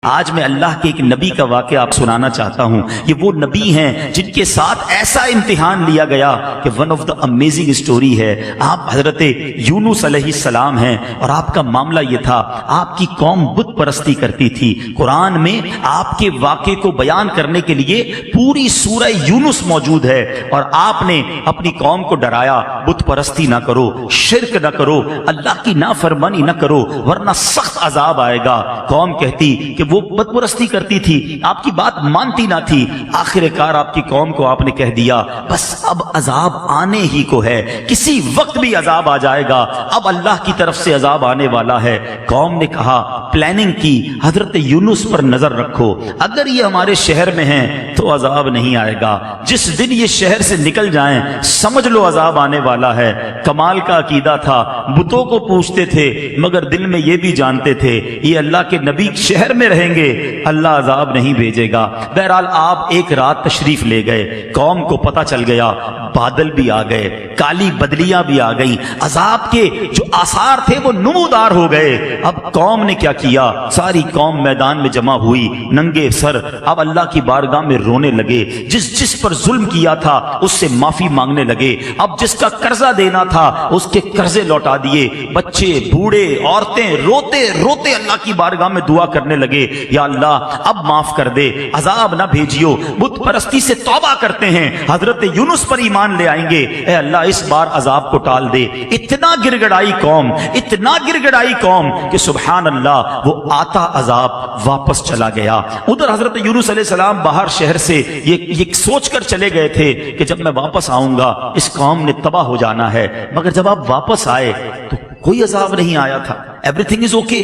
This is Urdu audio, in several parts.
آج میں اللہ کے ایک نبی کا واقعہ آپ سنانا چاہتا ہوں. یہ وہ نبی ہیں جن کے ساتھ ایسا امتحان لیا گیا کہ one of the amazing story ہے. آپ حضرت یونس علیہ السلام ہیں اور آپ کا معاملہ یہ تھا, آپ کی قوم بت پرستی کرتی تھی. قرآن میں آپ کے واقعے کو بیان کرنے کے لیے پوری سورہ یونس موجود ہے اور آپ نے اپنی قوم کو ڈرایا, بت پرستی نہ کرو, شرک نہ کرو, اللہ کی نافرمانی نہ کرو ورنہ سخت عذاب آئے گا. قوم کہتی کہ وہ بت پرستی کرتی تھی, آپ کی بات مانتی نہ تھی. آخر کار آپ کی قوم کو آپ نے کہہ دیا بس اب عذاب آنے ہی کو ہے, کسی وقت بھی عذاب آ جائے گا, اب اللہ کی طرف سے عذاب آنے والا ہے. قوم نے کہا, پلاننگ کی, حضرت یونس پر نظر رکھو, اگر یہ ہمارے شہر میں ہیں تو عذاب نہیں آئے گا, جس دن یہ شہر سے نکل جائیں سمجھ لو عذاب آنے والا ہے. کمال کا عقیدہ تھا, بتوں کو پوچھتے تھے مگر دل میں یہ بھی جانتے تھے یہ اللہ کے نبی شہر میں رہیں گے, اللہ عذاب نہیں بھیجے گا. بہرحال آپ ایک رات تشریف لے گئے, قوم کو پتہ چل گیا, بادل بھی آ گئے, کالی بدلیاں بھی آ گئیں, عذاب کے جو آثار تھے وہ نمودار ہو گئے. اب قوم نے کیا کیا, ساری قوم میدان میں جمع ہوئی ننگے سر. اب اللہ کی بارگاہ میں رونے لگے, جس پر ظلم کیا تھا اس سے معافی مانگنے لگے. اب جس کا قرضہ دینا تھا اس کے قرضے لوٹا دیے. بچے, بوڑھے, عورتیں روتے روتے اللہ کی بارگاہ میں دعا کرنے لگے, یا اللہ اب معاف کر دے, عذاب نہ بھیجیو, بت پرستی سے توبہ کرتے ہیں, حضرت یونس پر ایمان لے آئیں گے, اے اللہ اس بار عذاب کو ٹال دے. اتنا گر گڑائی قوم, اتنا گر گڑائی قوم کہ سبحان اللہ وہ آتا عذاب واپس چلا گیا. ادھر حضرت یونس علیہ السلام باہر شہر سے یہ سوچ کر چلے گئے تھے کہ جب میں واپس آؤں گا اس قوم نے تباہ ہو جانا ہے, مگر جب آپ واپس آئے تو کوئی عذاب نہیں آیا تھا, ایوری تھنگ از اوکے.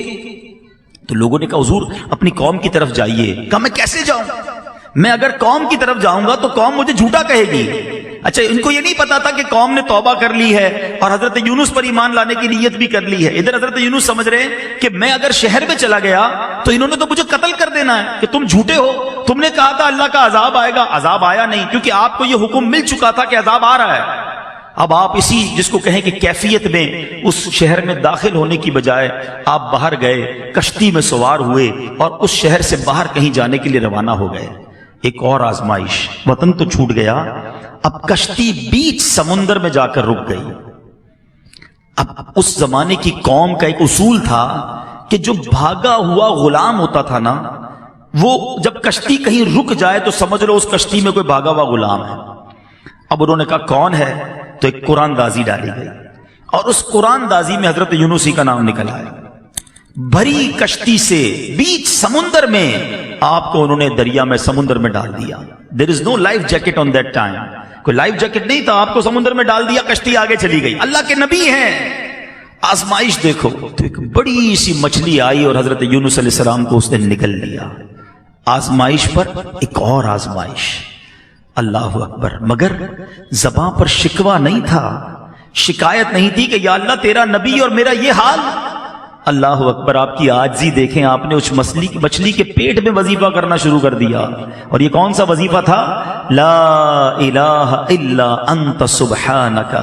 تو لوگوں نے کہا حضور اپنی قوم کی طرف جائیے. کہا میں کیسے جاؤں, میں اگر قوم کی طرف جاؤں گا تو قوم مجھے جھوٹا کہے گی. اچھا ان کو یہ نہیں پتا تھا کہ قوم نے توبہ کر لی ہے اور حضرت یونس پر ایمان لانے کی نیت بھی کر لی ہے. ادھر حضرت یونس سمجھ رہے ہیں کہ میں اگر شہر میں چلا گیا تو انہوں نے تو مجھے قتل کر دینا ہے کہ تم جھوٹے ہو, تم نے کہا تھا اللہ کا عذاب آئے گا, عذاب آیا نہیں کیونکہ آپ کو یہ حکم مل چکا تھا کہ عذاب آ رہا ہے. اب آپ اسی جس کو کہیں کہ کیفیت میں اس شہر میں داخل ہونے کی بجائے آپ باہر گئے, کشتی میں سوار ہوئے اور اس شہر سے باہر کہیں جانے کے لیے روانہ ہو گئے. ایک اور آزمائش, وطن تو چھوٹ گیا, اب کشتی بیچ سمندر میں جا کر رک گئی. اب اس زمانے کی قوم کا ایک اصول تھا کہ جو بھاگا ہوا غلام ہوتا تھا نا, وہ جب کشتی کہیں رک جائے تو سمجھ لو اس کشتی میں کوئی بھاگا ہوا غلام ہے. اب انہوں نے کہا کون ہے, تو ایک قرآن دازی ڈالی گئی اور اس قرآن دازی میں حضرت یونس ہی کا نام نکل آیا. بھری کشتی سے بیچ سمندر میں آپ کو انہوں نے دریا میں سمندر میں ڈال دیا. There is no life jacket on that time, کوئی لائف جیکٹ نہیں تھا, آپ کو سمندر میں ڈال دیا, کشتی آگے چلی گئی. اللہ کے نبی ہیں, آزمائش دیکھو, تو ایک بڑی سی مچھلی آئی اور حضرت یونس علیہ السلام کو اس نے نگل لیا. آزمائش پر ایک اور آزمائش, اللہ اکبر. مگر زباں پر شکوہ نہیں تھا, شکایت نہیں تھی کہ یا اللہ تیرا نبی اور میرا یہ حال. اللہ اکبر, آپ کی عاجزی دیکھیں, آپ نے اس مچھلی کے پیٹ میں وظیفہ کرنا شروع کر دیا. اور یہ کون سا وظیفہ تھا, لا الہ الا انت سبحانک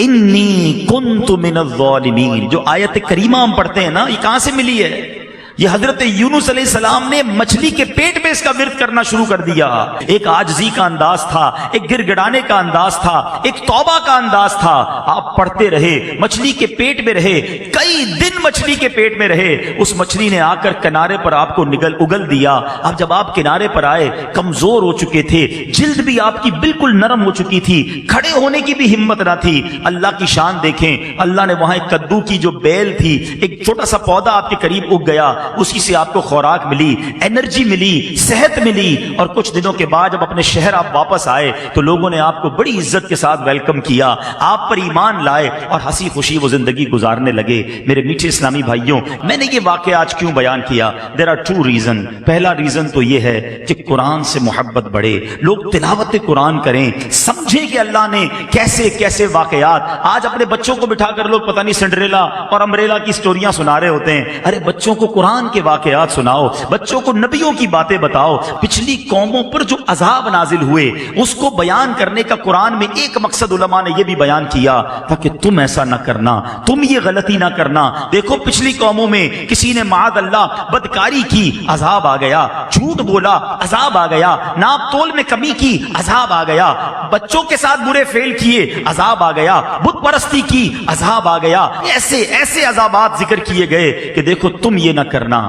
انی کنت من الظالمین. جو آیت کریمہ ہم پڑھتے ہیں نا, یہ کہاں سے ملی ہے؟ یہ حضرت یونس علیہ السلام نے مچھلی کے پیٹ میں اس کا ورد کرنا شروع کر دیا. ایک عاجزی کا انداز تھا, ایک گر گڑانے کا انداز تھا, ایک توبہ کا انداز تھا. آپ پڑھتے رہے, مچھلی کے پیٹ میں رہے, کئی دن مچھلی کے پیٹ میں رہے. اس مچھلی نے آ کر کنارے پر آپ کو اگل دیا. اب جب آپ کنارے پر آئے, کمزور ہو چکے تھے, جلد بھی آپ کی بالکل نرم ہو چکی تھی, کھڑے ہونے کی بھی ہمت نہ تھی. اللہ کی شان دیکھیں, اللہ نے وہاں ایک کدو کی جو بیل تھی, ایک چھوٹا سا پودا آپ کے قریب اگ گیا, اسی سے آپ کو خوراک ملی, انرجی ملی, صحت ملی. اور کچھ دنوں کے بعد جب اپنے شہر آپ واپس آئے تو لوگوں نے آپ کو بڑی عزت کے ساتھ ویلکم کیا, آپ پر ایمان لائے اور ہنسی خوشی وہ زندگی گزارنے لگے. میرے میٹھے اسلامی بھائیوں, میں نے یہ واقعہ آج کیوں بیان کیا؟ There are two reason. پہلا ریزن تو یہ ہے کہ قرآن سے محبت بڑھے, لوگ تلاوت قرآن کریں, سمجھیں کہ اللہ نے کیسے کیسے واقعات. آج اپنے بچوں کو بٹھا کر لوگ پتہ نہیں سنڈریلا اور امبریلا کی سٹوریاں سنا رہے ہوتے ہیں. ارے بچوں کو قرآن قرآن کے واقعات سناؤ، بچوں کو نبیوں کی باتیں بتاؤ، پچھلی قوموں پر جو عذاب نازل ہوئے اس کو بیان کرنے کا قرآن میں ایک مقصد علماء نے یہ بھی بیان کیا تاکہ تم ایسا نہ کرنا، تم یہ غلطی نہ کرنا۔ دیکھو پچھلی قوموں میں کسی نے معاذ اللہ بدکاری کی، عذاب آ گیا، جھوٹ بولا، عذاب آ گیا، ناپ تول میں کمی کی، عذاب آ گیا، بچوں کے ساتھ برے فعل کیے، عذاب آ گیا، بت پرستی کی، عذاب آ گیا، ایسے ایسے عذابات ذکر کیے گئے کہ دیکھو تم یہ نہ کرنا۔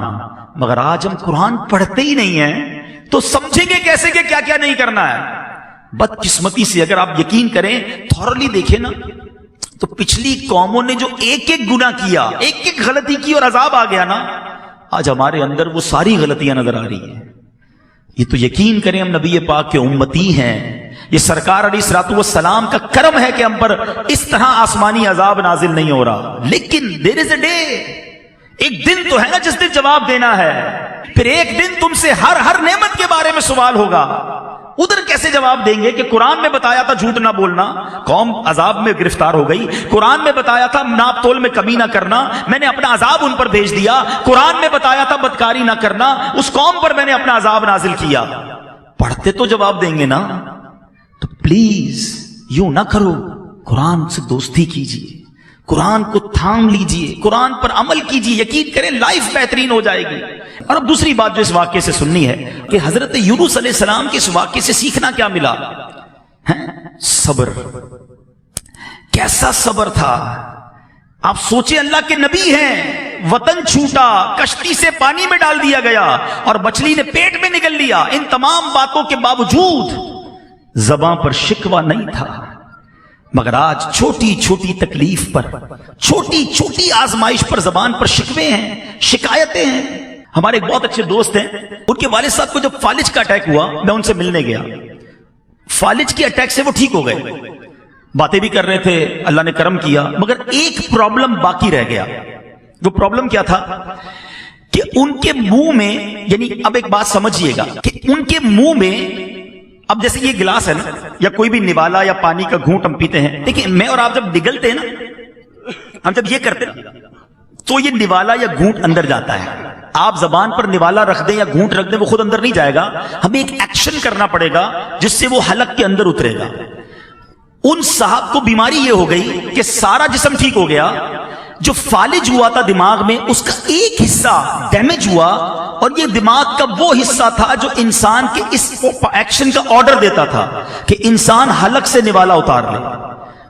مگر آج ہم قرآن پڑھتے ہی نہیں ہیں تو سمجھیں گے کیسے کہ کیا کیا نہیں کرنا ہے؟ بدقسمتی سے اگر آپ یقین کریں، تھورلی دیکھیں نا، تو پچھلی قوموں نے جو ایک ایک گناہ کیا، ایک ایک غلطی کی اور عذاب آ گیا نا، آج ہمارے اندر وہ ساری غلطیاں نظر آ رہی ہیں۔ یہ تو یقین کریں ہم نبی پاک کے امتی ہیں، یہ سرکار علیہ الصلوۃ والسلام کا کرم ہے کہ ہم پر اس طرح آسمانی عذاب نازل نہیں ہو رہا۔ لیکن دیر از اے ڈے، ایک دن تو ہے نا جس دن جواب دینا ہے، پھر ایک دن تم سے ہر نعمت کے بارے میں سوال ہوگا۔ ادھر کیسے جواب دیں گے کہ قرآن میں بتایا تھا جھوٹ نہ بولنا، قوم عذاب میں گرفتار ہو گئی، قرآن میں بتایا تھا ناپ تول میں کمی نہ کرنا، میں نے اپنا عذاب ان پر بھیج دیا، قرآن میں بتایا تھا بدکاری نہ کرنا، اس قوم پر میں نے اپنا عذاب نازل کیا۔ پڑھتے تو جواب دیں گے نا، تو پلیز یوں نہ کرو، قرآن سے دوستی کیجیے، قرآن کو تھام لیجیے، قرآن پر عمل کیجیے، یقین کریں لائف بہترین ہو جائے گی۔ اور اب دوسری بات جو اس واقعے سے سننی ہے کہ حضرت یونس علیہ السلام کے اس واقعے سے سیکھنا کیا ملا؟ صبر۔ کیسا صبر تھا! آپ سوچیں، اللہ کے نبی ہیں، وطن چھوٹا، کشتی سے پانی میں ڈال دیا گیا اور مچھلی نے پیٹ میں نگل لیا، ان تمام باتوں کے باوجود زباں پر شکوہ نہیں تھا۔ مگر آج چھوٹی چھوٹی تکلیف پر، چھوٹی چھوٹی آزمائش پر زبان پر شکوے ہیں، شکایتیں ہیں۔ ہمارے ایک بہت اچھے دوست ہیں، ان کے والد صاحب کو جب فالج کا اٹیک ہوا، میں ان سے ملنے گیا، فالج کے اٹیک سے وہ ٹھیک ہو گئے، باتیں بھی کر رہے تھے، اللہ نے کرم کیا، مگر ایک پرابلم باقی رہ گیا۔ وہ پرابلم کیا تھا کہ ان کے منہ میں، یعنی اب ایک بات سمجھیے گا کہ ان کے منہ میں، اب جیسے یہ گلاس ہے نا، یا کوئی بھی نوالا یا پانی کا گھونٹ ہم پیتے ہیں، دیکھیں میں اور آپ جب نگلتے ہیں نا، ہم جب یہ کرتے ہیں تو یہ نوالا یا گھونٹ اندر جاتا ہے۔ آپ زبان پر نوالا رکھ دیں یا گھونٹ رکھ دیں، وہ خود اندر نہیں جائے گا، ہمیں ایک ایکشن کرنا پڑے گا جس سے وہ حلق کے اندر اترے گا۔ ان صاحب کو بیماری یہ ہو گئی کہ سارا جسم ٹھیک ہو گیا، جو فالج ہوا تھا دماغ میں اس کا ایک حصہ ڈیمیج ہوا، اور یہ دماغ کا وہ حصہ تھا جو انسان کے اس ایکشن کا آرڈر دیتا تھا کہ انسان حلق سے نوالا اتار لے۔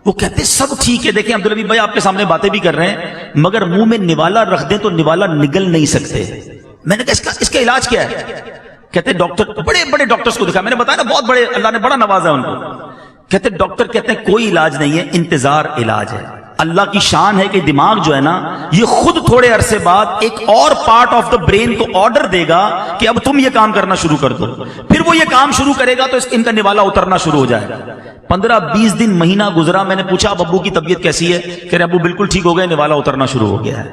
وہ کہتے سب ٹھیک ہے، دیکھیں عبدالحبیب بھائی آپ کے سامنے باتیں بھی کر رہے ہیں، مگر منہ میں نوالا رکھ دیں تو نوالا نگل نہیں سکتے۔ میں نے کہا اس کا علاج کیا ہے؟ کہتے ڈاکٹر، بڑے بڑے ڈاکٹرز کو دکھا، میں نے بتایا نا بہت بڑے، اللہ نے بڑا نوازا ان کو۔ کہتے ڈاکٹر کہتے ہیں کوئی علاج نہیں ہے، انتظار علاج ہے۔ اللہ کی شان ہے کہ دماغ جو ہے نا، یہ خود تھوڑے عرصے بعد ایک اور پارٹ آف دا برین کو آرڈر دے گا کہ اب تم یہ کام کرنا شروع کر دو، پھر وہ یہ کام شروع کرے گا تو ان کا نوالا اترنا شروع ہو جائے گا۔ 15-20 دن، مہینہ گزرا، میں نے پوچھا اب ابو کی طبیعت کیسی ہے؟ کہہ رہے ابو بالکل ٹھیک ہو گئے، نوالا اترنا شروع ہو گیا ہے۔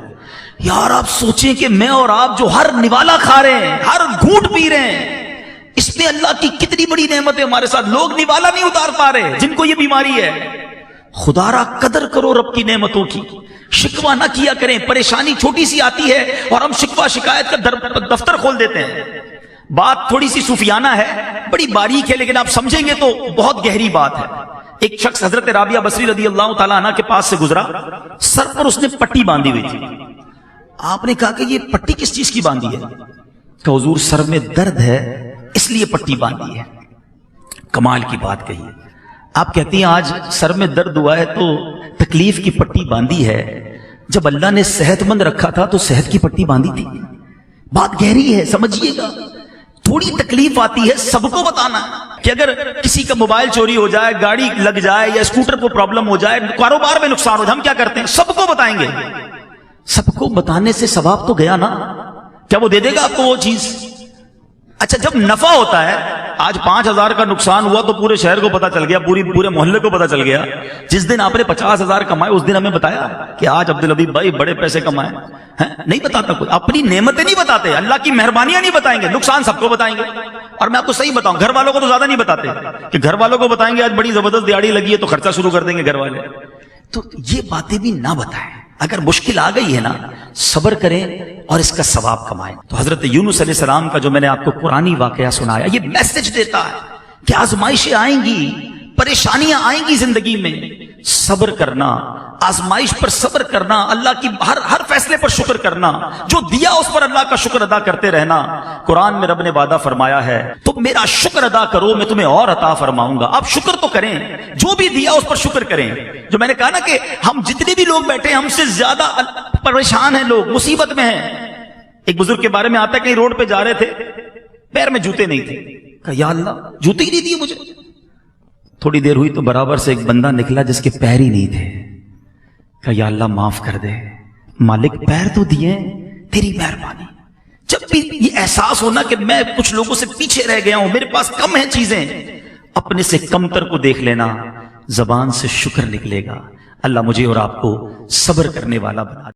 یار آپ سوچیں کہ میں اور آپ جو ہر نوالا کھا رہے ہیں، ہر گھونٹ پی رہے ہیں، اس میں اللہ کی کتنی بڑی نعمت ہے ہمارے ساتھ۔ لوگ نوالا نہیں اتار پا رہے جن کو یہ بیماری ہے۔ خدا را قدر کرو رب کی نعمتوں کی، شکوہ نہ کیا کریں۔ پریشانی چھوٹی سی آتی ہے اور ہم شکوہ شکایت کا دفتر کھول دیتے ہیں۔ بات تھوڑی سی صوفیانہ ہے، بڑی باریک ہے، لیکن آپ سمجھیں گے تو بہت گہری بات ہے۔ ایک شخص حضرت رابعہ بصری رضی اللہ تعالیٰ عنہ کے پاس سے گزرا، سر پر اس نے پٹی باندھی ہوئی تھی۔ آپ نے کہا کہ یہ پٹی کس چیز کی باندھی ہے؟ کہ حضور سر میں درد ہے اس لیے پٹی باندھی ہے۔ کمال کی بات کہی۔ آپ کہتی ہیں آج سر میں درد ہوا ہے تو تکلیف کی پٹی باندھی ہے، جب اللہ نے صحت مند رکھا تھا تو صحت کی پٹی باندھی تھی۔ بات گہری ہے، سمجھیے گا۔ تھوڑی تکلیف آتی ہے سب کو بتانا کہ اگر کسی کا موبائل چوری ہو جائے، گاڑی لگ جائے یا اسکوٹر کو پرابلم ہو جائے، کاروبار میں نقصان ہو جائے، ہم کیا کرتے ہیں؟ سب کو بتائیں گے۔ سب کو بتانے سے ثواب تو گیا نا؟ کیا وہ دے دے گا آپ کو وہ چیز؟ اچھا جب نفع ہوتا ہے، آج 5000 کا نقصان ہوا تو پورے شہر کو پتا چل گیا، پورے محلے کو پتا چل گیا۔ جس دن آپ نے 50,000 کمائے اس دن ہمیں بتایا کہ آج عبدالحبیب بھائی بڑے پیسے کمائے؟ نہیں بتاتا کوئی، اپنی نعمتیں نہیں بتاتے، اللہ کی مہربانیاں نہیں بتائیں گے، نقصان سب کو بتائیں گے۔ اور میں آپ کو صحیح بتاؤں، گھر والوں کو تو زیادہ نہیں بتاتے کہ گھر والوں کو بتائیں گے آج بڑی زبردست دیہڑی لگی ہے تو خرچہ شروع کر دیں گے گھر والے۔ تو یہ باتیں بھی نہ بتائیں، اگر مشکل آ گئی ہے نا، صبر کریں اور اس کا ثواب کمائیں۔ تو حضرت یونس علیہ السلام کا جو میں نے آپ کو قرآنی واقعہ سنایا، یہ میسج دیتا ہے کہ آزمائشیں آئیں گی، پریشانیاں آئیں گی زندگی میں، صبر کرنا، آزمائش پر صبر کرنا، اللہ کی ہر فیصلے پر شکر کرنا، جو دیا اس پر اللہ کا شکر ادا کرتے رہنا۔ قرآن میں رب نے وعدہ فرمایا ہے تم میرا شکر ادا کرو میں تمہیں اور عطا فرماؤں گا۔ آپ شکر تو کریں، جو بھی دیا اس پر شکر کریں۔ جو میں نے کہا نا کہ ہم جتنے بھی لوگ بیٹھے ہیں ہم سے زیادہ پریشان ہیں، لوگ مصیبت میں ہیں۔ ایک بزرگ کے بارے میں آتا ہے کہیں روڈ پہ جا رہے تھے، پیر میں جوتے نہیں تھے، کہا یا اللہ جوتے ہی نہیں دیے مجھے۔ تھوڑی دیر ہوئی تو برابر سے ایک بندہ نکلا جس کے پیر ہی نہیں تھے، کہا یا اللہ معاف کر دے، مالک پیر تو دیے، تیری مہربانی۔ جب بھی یہ احساس ہونا کہ میں کچھ لوگوں سے پیچھے رہ گیا ہوں، میرے پاس کم ہیں چیزیں، اپنے سے کمتر کو دیکھ لینا، زبان سے شکر نکلے گا۔ اللہ مجھے اور آپ کو صبر کرنے والا بنا دے۔